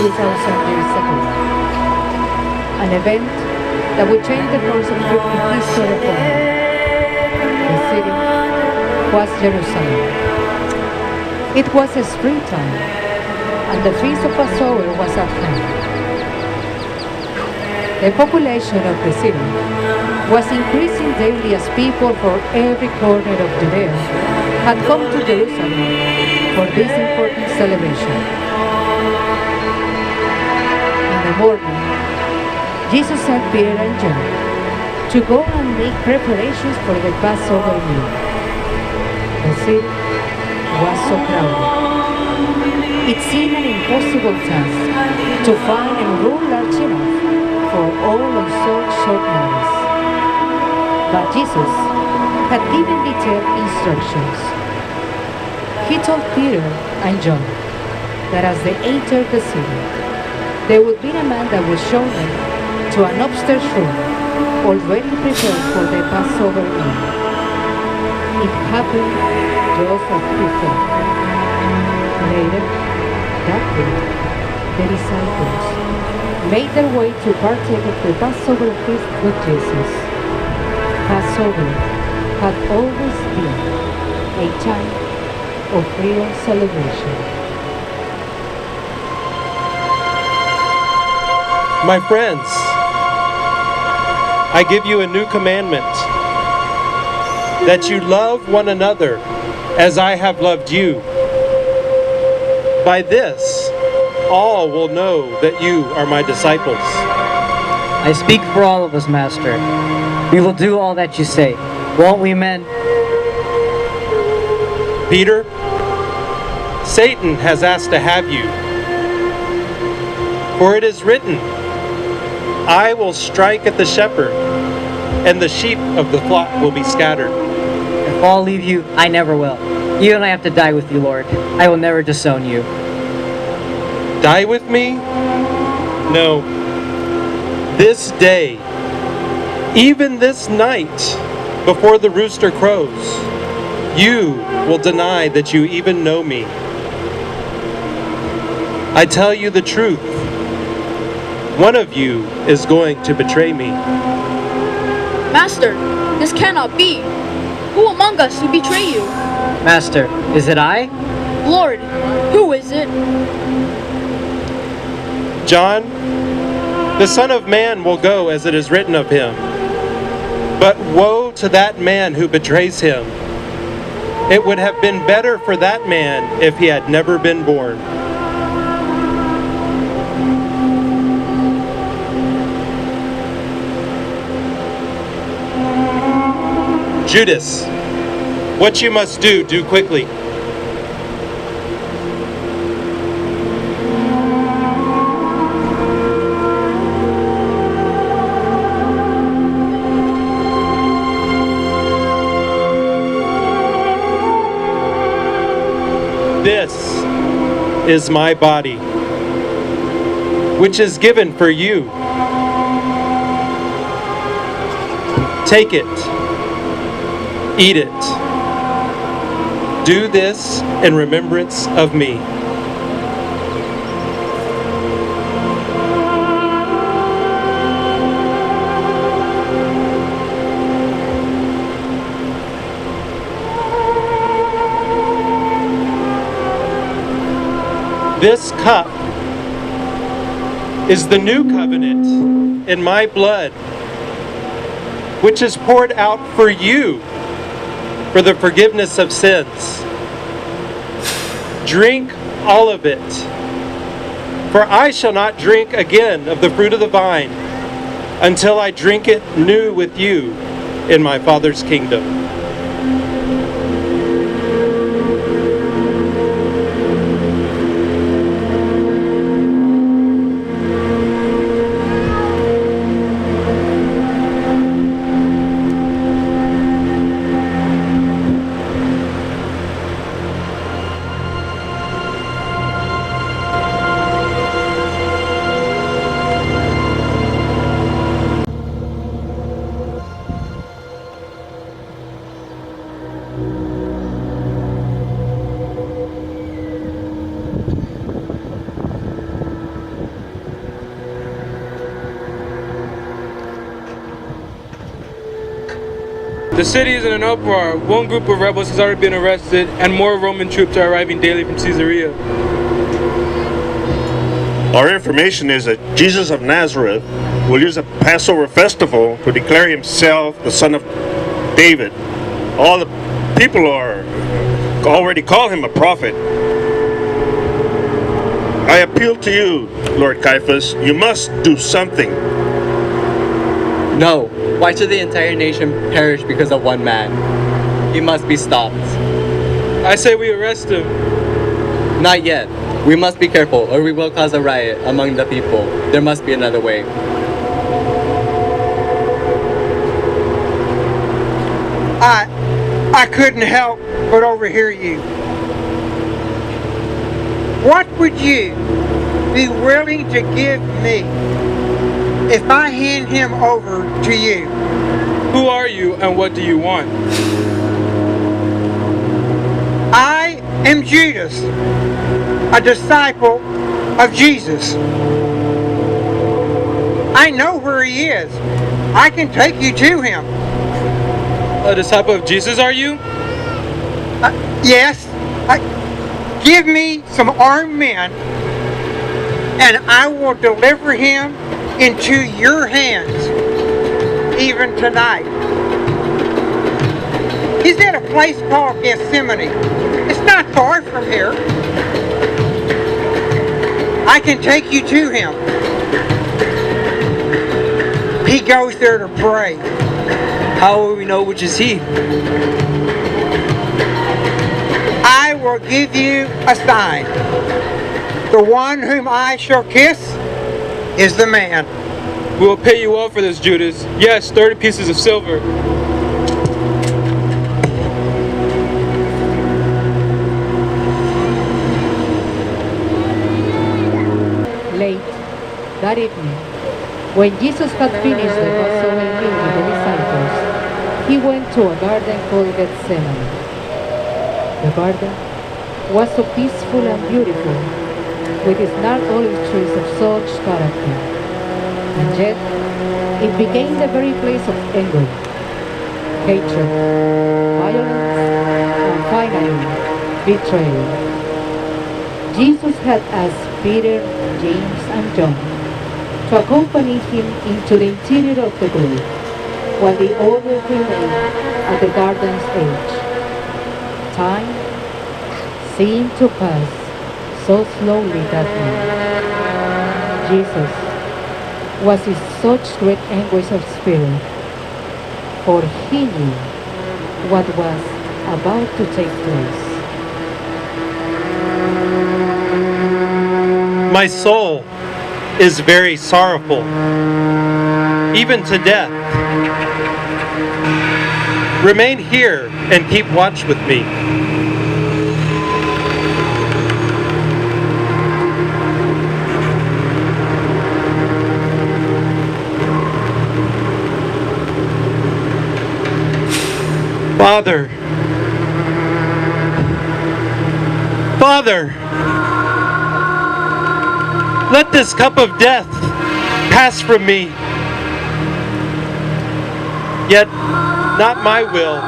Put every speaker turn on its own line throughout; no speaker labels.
2,000 years ago. An event that would change the course of human history forever. The city was Jerusalem. It was a springtime, and the feast of Passover was at hand. The population of the city was increasing daily as people from every corner of Judea had come to Jerusalem for this important celebration. In the morning, Jesus sent Peter and John to go and make preparations for the Passover meal. The city was so crowded. It seemed an impossible task to find a room large enough for all on such short notice. But Jesus had given detailed instructions. He told Peter and John that as they entered the city, there would be a man that would show them to an upstairs room already prepared for the Passover meal. It happened just as he thought. Later, that day, the disciples made their way to partake of the Passover feast with Jesus. Passover had always been a time of real celebration.
My friends, I give you a new commandment, that you love one another as I have loved you. By this, all will know that you are my disciples.
I speak for all of us, Master. We will do all that you say. Won't we, men?
Peter, Satan has asked to have you. For it is written, I will strike at the shepherd, and the sheep of the flock will be scattered.
If all leave you, I never will. Even if I have to die with you, Lord, I will never disown you.
Die with me? No. This day, even this night, before the rooster crows, you will deny that you even know me. I tell you the truth. One of you is going to betray me.
Master, this cannot be. Who among us will betray you?
Master, is it I?
Lord, who is it?
John, the Son of Man will go as it is written of him. But woe to that man who betrays him. It would have been better for that man if he had never been born. Judas, what you must do, do quickly. This is my body, which is given for you. Take it. Eat it. Do this in remembrance of me. This cup is the new covenant in my blood, which is poured out for you for the forgiveness of sins. Drink all of it, for I shall not drink again of the fruit of the vine until I drink it new with you in my Father's kingdom.
The city is in an uproar. One group of rebels has already been arrested, and more Roman troops are arriving daily from Caesarea.
Our information is that Jesus of Nazareth will use a Passover festival to declare himself the Son of David. All the people are already call him a prophet. I appeal to you, Lord Caiaphas, you must do something.
No. Why should the entire nation perish because of one man? He must be stopped.
I say we arrest him.
Not yet. We must be careful, or we will cause a riot among the people. There must be another way.
I couldn't help but overhear you. What would you be willing to give me if I hand him over to you?
Who are you and what do you want?
I am Judas, a disciple of Jesus. I know where he is. I can take you to him.
A disciple of Jesus, are you?
Yes. Give me some armed men, and I will deliver him into your hands, even tonight. He's at a place called Gethsemane. It's not far from here. I can take you to him. He goes there to pray.
How will we know which is he?
I will give you a sign. The one whom I shall kiss is the man.
We will pay you well for this, Judas. Yes, 30 pieces of silver.
Late that evening, when Jesus had finished the Passover meal with the disciples, he went to a garden called Gethsemane. The garden was so peaceful and beautiful, with its large olive trees of such character, and yet it became the very place of anger, hatred, violence, and finally, betrayal. Jesus had asked Peter, James, and John to accompany him into the interior of the grove, while the others remained at the garden's edge. Time seemed to pass so slowly that night. Jesus was in such great anguish of spirit, for he knew what was about to take place.
My soul is very sorrowful, even to death. Remain here and keep watch with me. Father, let this cup of death pass from me. Yet not my will,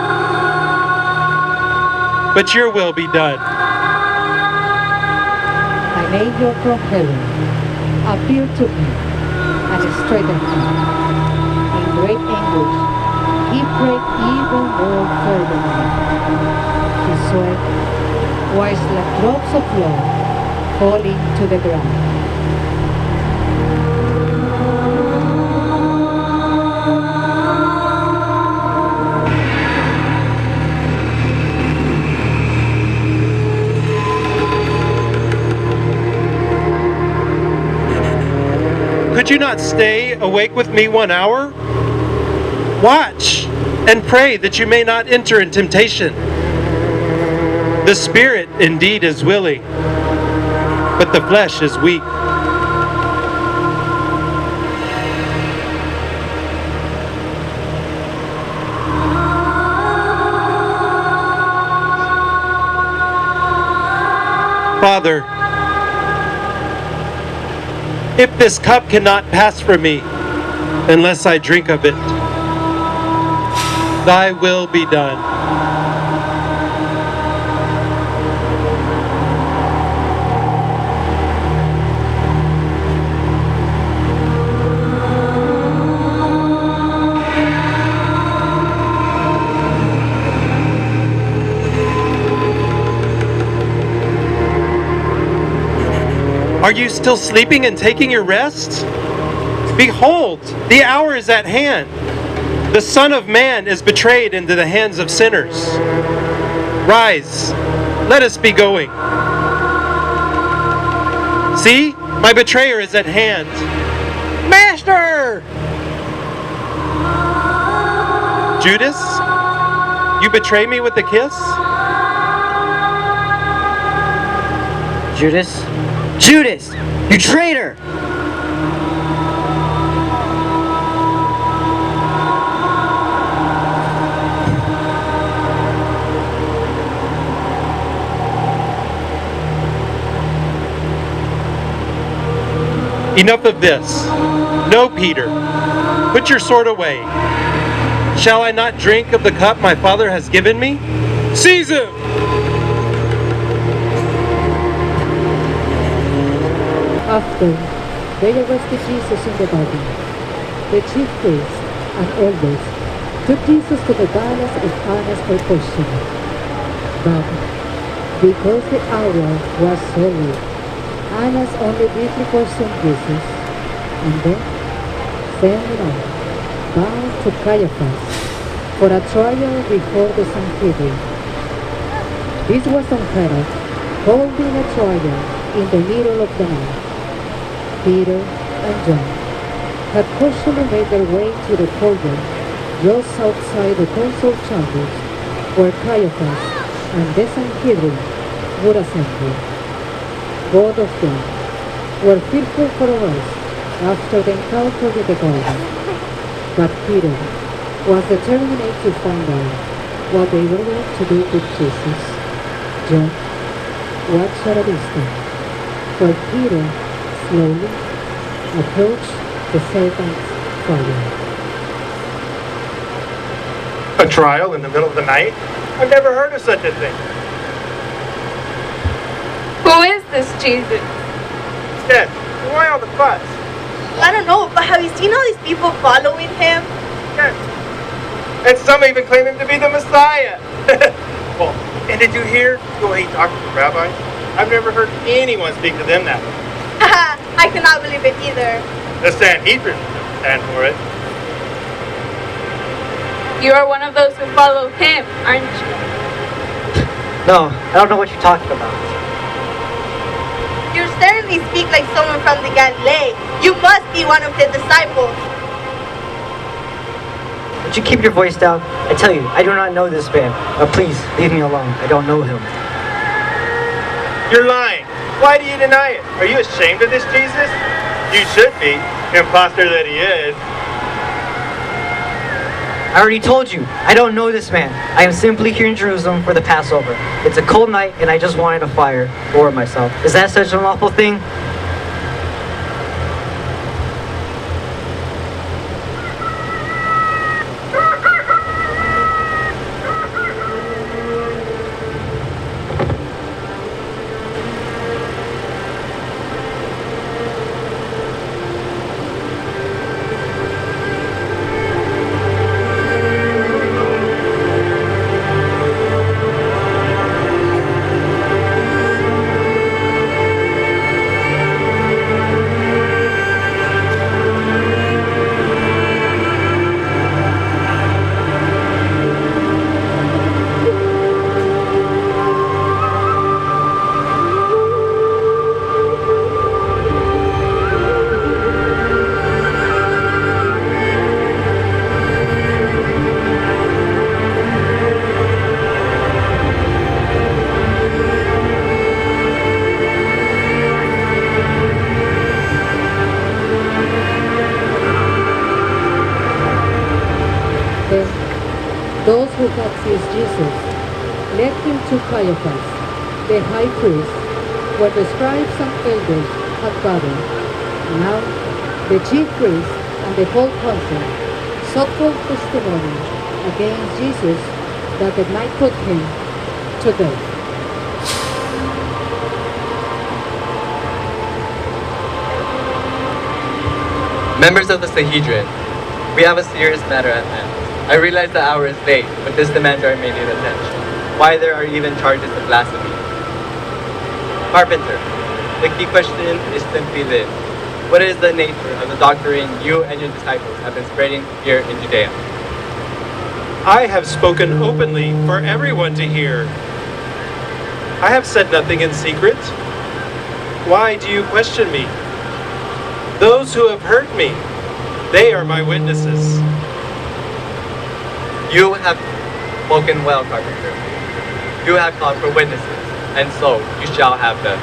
but your will be done.
An angel from heaven appeared to him and straightened him. In great anguish, he prayed even more fervently. His sweat was like drops of blood falling to the ground.
Could you not stay awake with me 1 hour? Watch and pray that you may not enter in temptation. The spirit indeed is willing, but the flesh is weak. Father, if this cup cannot pass from me unless I drink of it, Thy will be done. Are you still sleeping and taking your rest? Behold, the hour is at hand. The Son of Man is betrayed into the hands of sinners. Rise, let us be going. See, my betrayer is at hand.
Master!
Judas, you betray me with a kiss?
Judas? Judas! You traitor!
Enough of this. No, Peter. Put your sword away. Shall I not drink of the cup my Father has given me? Seize him!
After they arrested Jesus in the garden, the chief priests and elders took Jesus to the palace of Annas for questioning. But because the hour was so late, Annas only briefly questioned Jesus, and then sent him out, bound to Caiaphas, for a trial before the Sanhedrin. This was unheard of, holding a trial in the middle of the night. Peter and John had cautiously made their way to the courtyard just outside the council chambers, where Caiaphas and the Sanhedrin would assemble. Both of them were fearful for arrest after the encounter with the garden, but Peter was determined to find out what they were going to do with Jesus. John watched at a distance, while Peter slowly approached the servant's fire.
A trial in the middle of the night? I've never heard of such a thing.
Who is this Jesus?
He's dead. Why all the fuss?
I don't know, but have you seen all these people following him?
Yes. And some even claim him to be the Messiah. Well, and did you hear the way he talked to the rabbis? I've never heard anyone speak to them that way.
I cannot believe it either.
The Sanhedrin stand for it.
You are one of those who follow him, aren't you?
No, I don't know what you're talking about.
You certainly speak like someone from the Galilee. You must be one of his disciples.
Would you keep your voice down? I tell you, I do not know this man. Please, leave me alone. I don't know him.
You're lying. Why do you deny it? Are you ashamed of this Jesus? You should be, imposter that he is.
I already told you, I don't know this man. I am simply here in Jerusalem for the Passover. It's a cold night and I just wanted a fire to warm myself. Is that such an awful thing?
Those who had seized Jesus led him to Caiaphas, the high priest, where the scribes and elders had gathered. Now the chief priests and the whole council sought for testimony against Jesus that they might put him to death.
Members of the Sanhedrin, we have a serious matter at hand. I realize the hour is late, but this demands our immediate attention. Why there are even charges of blasphemy? Carpenter, the key question is simply this. What is the nature of the doctrine you and your disciples have been spreading here in Judea?
I have spoken openly for everyone to hear. I have said nothing in secret. Why do you question me? Those who have heard me, they are my witnesses.
You have spoken well, Carpenter. You have called for witnesses, and so you shall have them.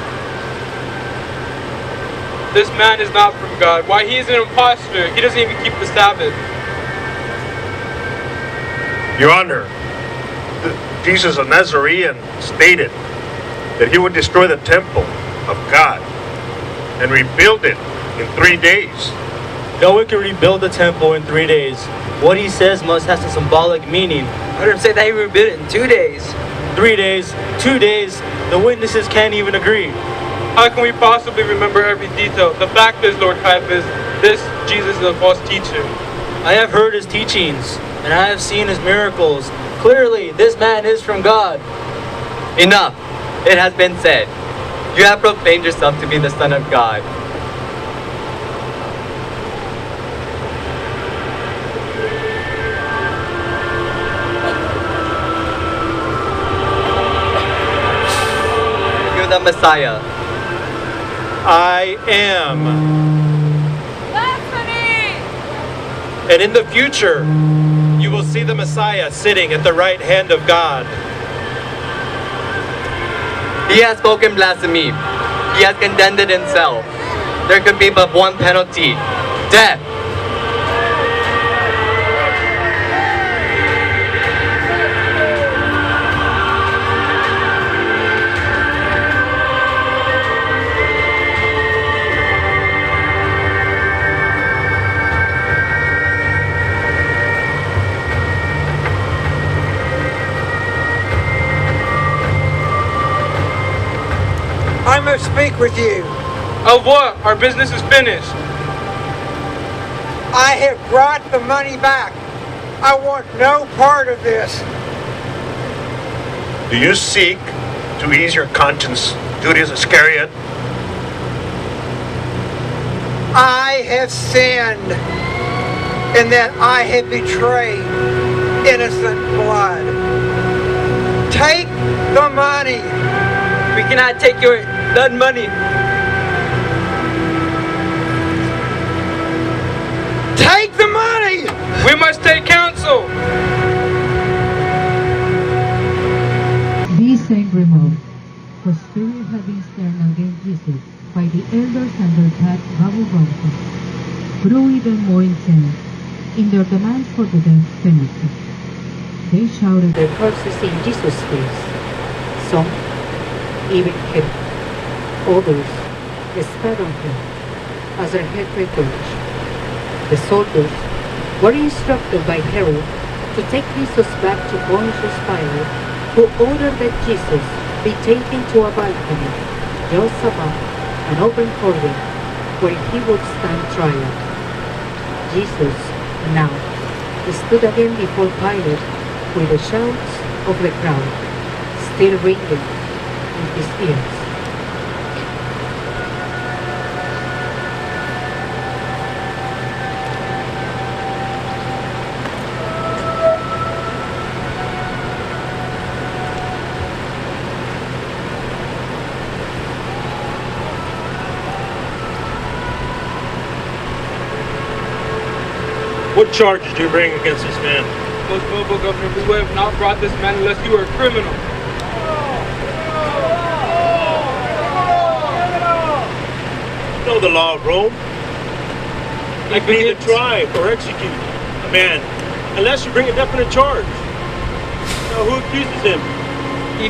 This man is not from God. Why, he is an impostor. He doesn't even keep the Sabbath.
Your Honor, Jesus of Nazarene stated that he would destroy the temple of God and rebuild it in 3 days.
No one can rebuild the temple in 3 days. What he says must have some symbolic meaning.
I heard him say that he rebuilt it in 2 days.
3 days, 2 days, the witnesses can't even agree.
How can we possibly remember every detail? The fact is, Lord Caiaphas, this Jesus is a false teacher.
I have heard his teachings, and I have seen his miracles. Clearly, this man is from God.
Enough! It has been said. You have proclaimed yourself to be the Son of God. You're the Messiah.
I am.
Blasphemy!
And in the future, you will see the Messiah sitting at the right hand of God.
He has spoken blasphemy. He has condemned it himself. There could be but one penalty: death.
I must speak with you.
Of what? Our business is finished.
I have brought the money back. I want no part of this.
Do you seek to ease your conscience, Judas Iscariot?
I have sinned in that I have betrayed innocent blood. Take the money.
We cannot take your blood money.
Take the money!
We must take counsel.
This angry mob was still having stern against Jesus by the elders and their cat Rabble grew even more intense in their demands for the death penalty. They shouted their curses in Jesus' face. Some even hit. Others spat on him as their head reproach. The soldiers were instructed by Herod to take Jesus back to Pontius Pilate, who ordered that Jesus be taken to a balcony just above an open courtyard where he would stand trial. Jesus now stood again before Pilate with the shouts of the crowd still ringing in his ears.
What charges do you bring against this man?
Most noble governor, we would have not brought this man unless you were a criminal.
You know the law of Rome. You can either try or execute a man unless you bring a definite charge. Now, who accuses him?
He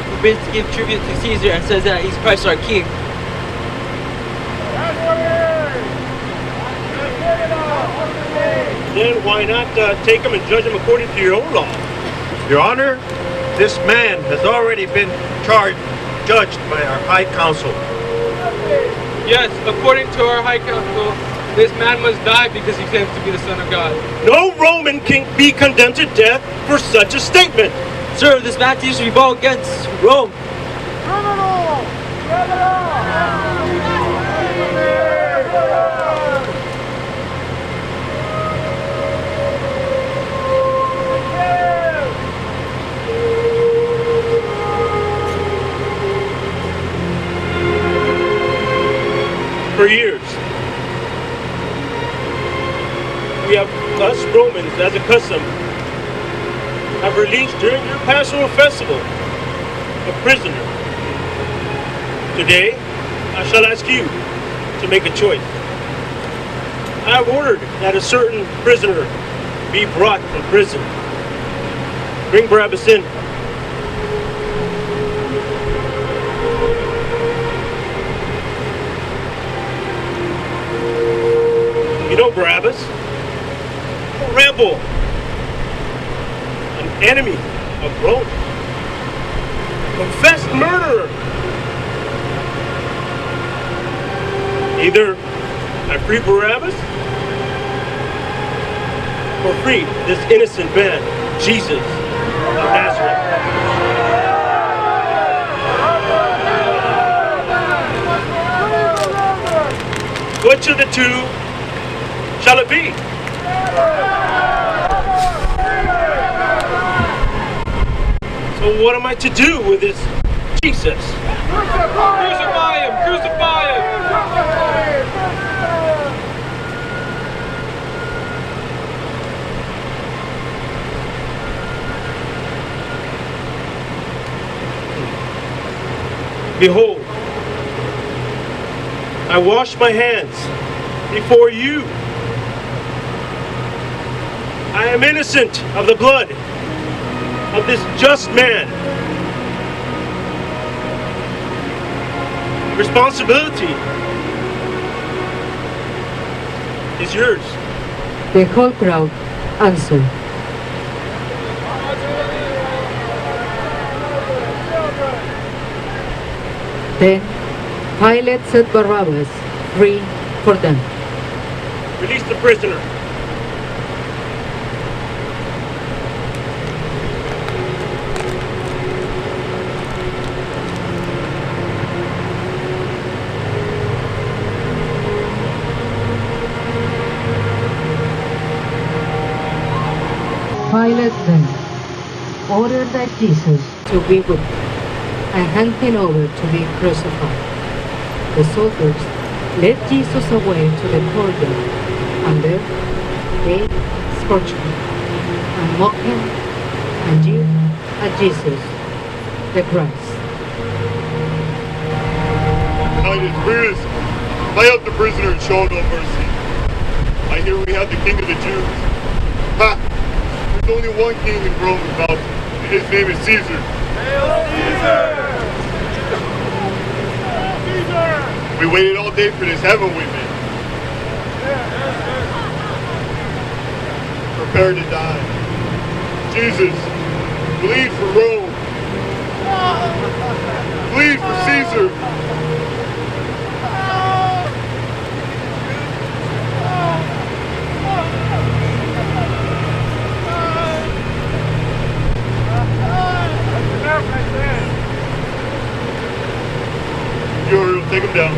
forbids to give tribute to Caesar and says that he's Christ our King.
Then why not take him and judge him according to your own law?
Your Honor, this man has already been judged by our High Council.
Yes, according to our High Council, this man must die because he claims to be the Son of God.
No Roman can be condemned to death for such a statement.
Sir, this man teaches to rebel against Rome.
For years, we have, us Romans, as a custom, have released during your Passover festival a prisoner. Today, I shall ask you to make a choice. I have ordered that a certain prisoner be brought from prison. Bring Barabbas in. You know Barabbas? A rebel. An enemy of Rome. Confessed murderer. Either I free Barabbas or free this innocent man, Jesus of Nazareth. Which of the two shall it be? So what am I to do with this Jesus?
Crucify him! Crucify him!
Behold, I wash my hands before you. I am innocent of the blood of this just man. Responsibility is yours.
The whole crowd answered. Then Pilate set Barabbas free for them.
Release the prisoner.
Pilate then ordered that Jesus to be whipped and hand him over to be crucified. The soldiers led Jesus away to the courtyard, and there they scourged him and mocked him and jeered at Jesus the Christ.
Titus, Brutus, lay up the prisoner and show no mercy. I hear we have the King of the Jews. Ha! There's only one king in Rome about, and his name is Caesar. Hail Caesar! We waited all day for this, haven't we, man? Prepare to die. Jesus, bleed for Rome. Bleed for Caesar. You'll take him down.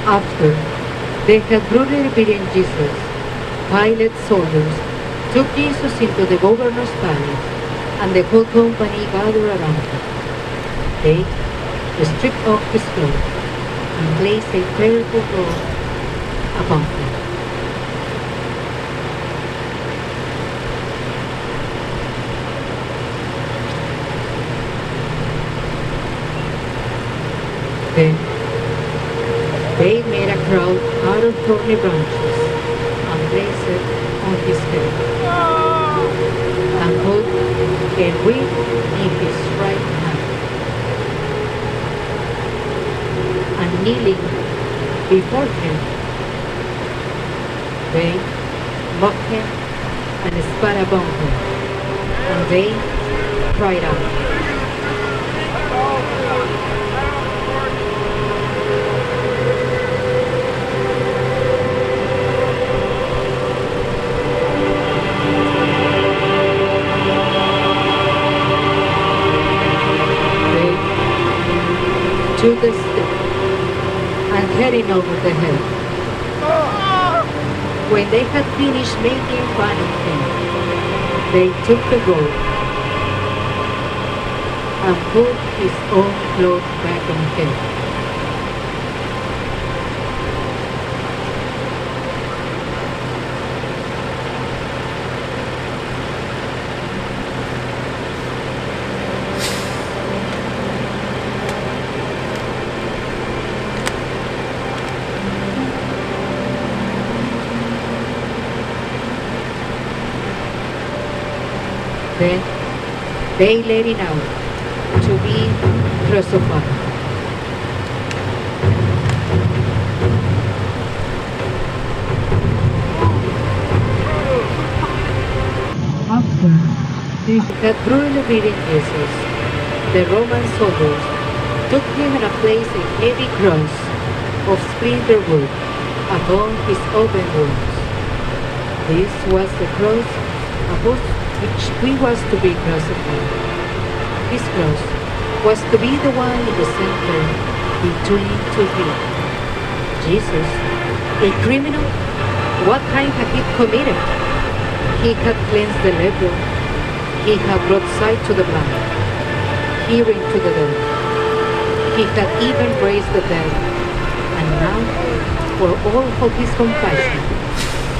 After they had brutally beaten Jesus, Pilate's soldiers took Jesus into the governor's palace, and the whole company gathered around him. They stripped off his clothes and placed a purple robe upon him. Then crowd out of thorny branches and placed it on his head, and put a reed in his right hand. And kneeling before him, they mocked him and spat upon him, and they cried out, to the stick and heading over the hill. When they had finished making fun of him, they took the robe and put his own clothes back on him. Then they led him out to be crucified. After they had brutally beaten Jesus, the Roman soldiers took him and placed a heavy cross of splinter wood upon his open wounds. This was the cross upon which he was to be crucified. His cross was to be the one in the center between two thieves. Jesus, a criminal, what crime had he committed? He had cleansed the leper. He had brought sight to the blind, hearing to the deaf. He had even raised the dead. And now, for all of his compassion,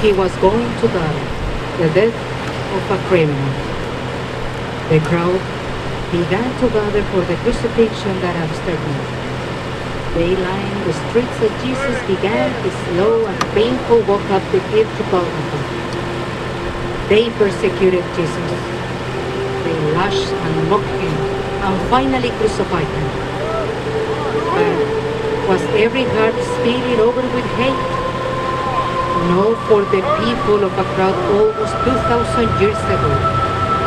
he was going to die the death of a criminal. The crowd began to gather for the crucifixion that afternoon. They lined the streets as Jesus began his slow and painful walk up the hill to Golgotha. They persecuted Jesus. They lashed and mocked him and finally crucified him. But was every heart spilling over with hate? No, for the people of a crowd almost 2,000 years ago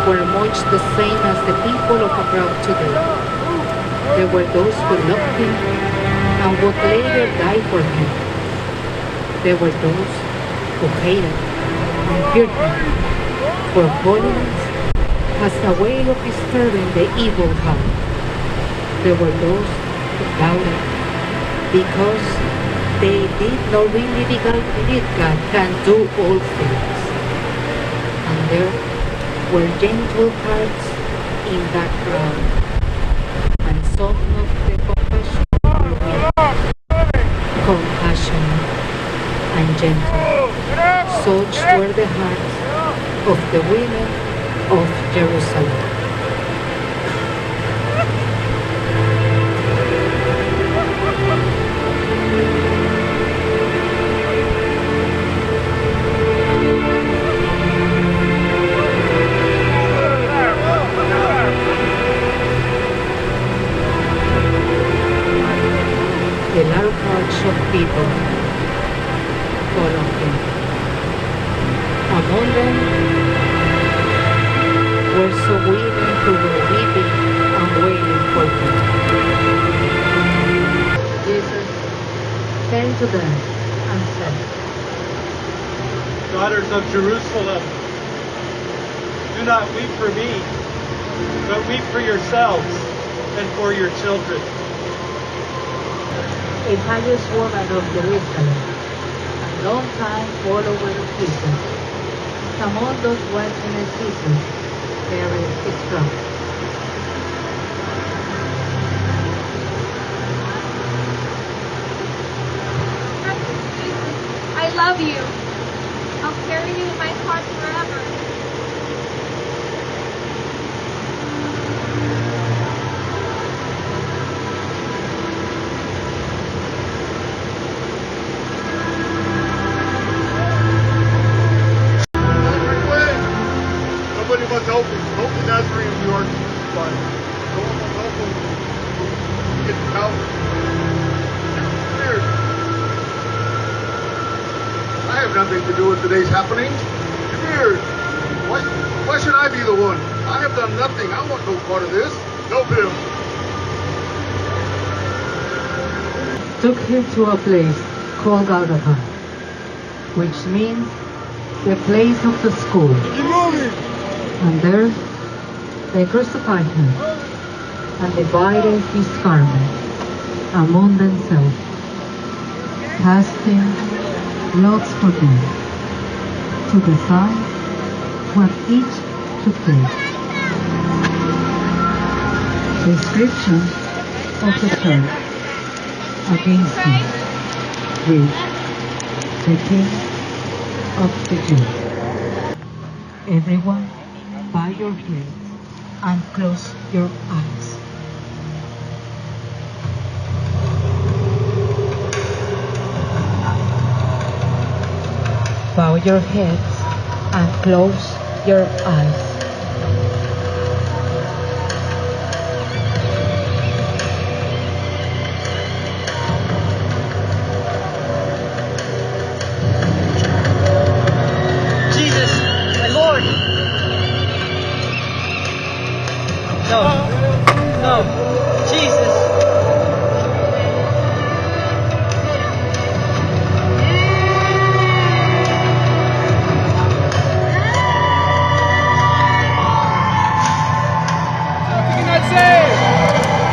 were much the same as the people of a crowd today. There were those who loved him and would later die for him. There were those who hated and feared him, for holiness has a way of disturbing the evil heart. There were those who doubted because they did not really believe God can do all things. And there were gentle hearts in that crowd, and some of the compassion were weak, compassionate and gentle. Such were the hearts of the women of Jerusalem. A large crowd of people followed him. Among them were some women who were weeping and waiting for him. Jesus came to them and said,
"Daughters of Jerusalem, do not weep for me, but weep for yourselves and for your children."
A pious woman of Jerusalem, a long time follower of Jesus, among those watching as Jesus carried his cross.
Precious Jesus, I love you. I'll carry you in my heart forever.
anything to do with today's happening? Here, why should I be the one? I have done nothing. I want no part of this. Help him.
Took him to a place called Golgotha, which means the place of the skull. And there they crucified him and divided his garment among themselves, casting lots for them to decide what each should take. Description of the church against him with the King of the Jews. Everyone, bow your heads and close your eyes. Bow your heads and close your eyes.
Jesus, my Lord! No, Jesus!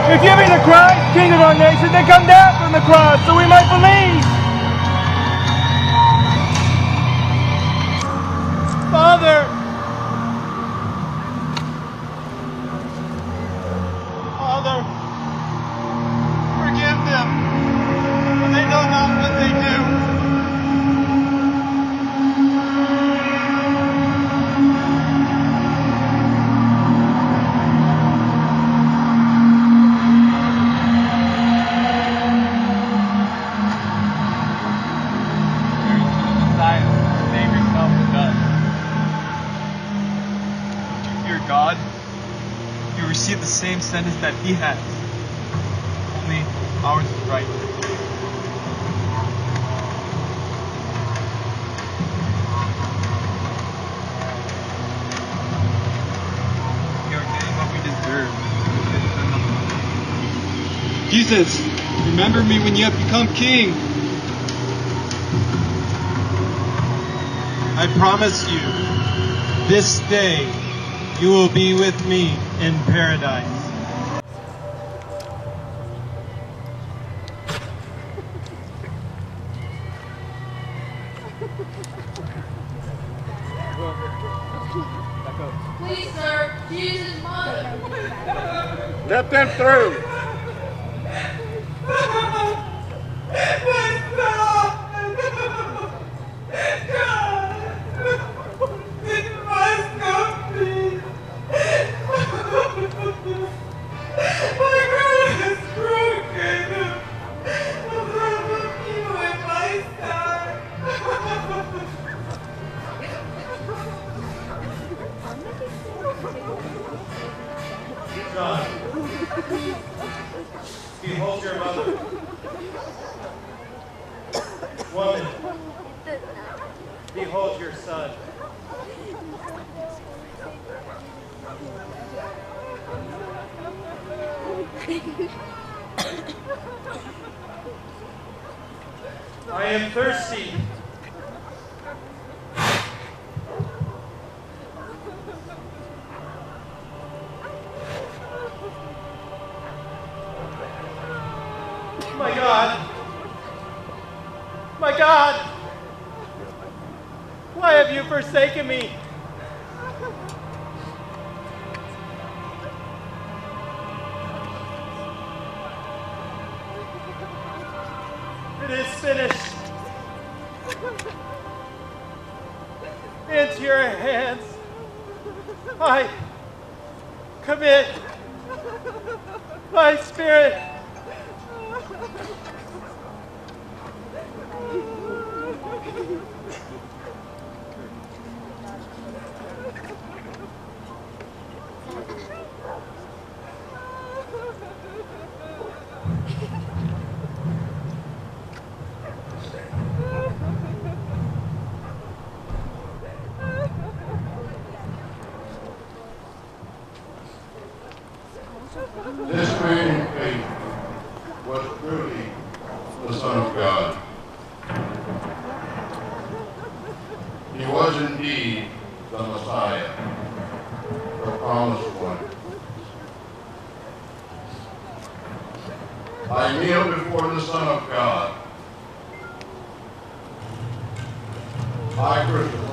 If you be the Christ, King of our nation, then come down from the cross so we might believe. Father, forgive them, for they know not what they do.
God, you receive the same sentence that he has. Only ours is right. We are getting what we deserve. Jesus, remember me when you have become king. I promise you, this day, you will be with me in paradise.
Please, sir, Jesus' mother.
Let them through.
John, behold your mother. Woman, behold your son. I am thirsty. My God! My God! Why have you forsaken me? It is finished. Into your hands I commit my spirit.
the Son of God. He was indeed the Messiah, the promised one. I kneel before the Son of God. I crucify.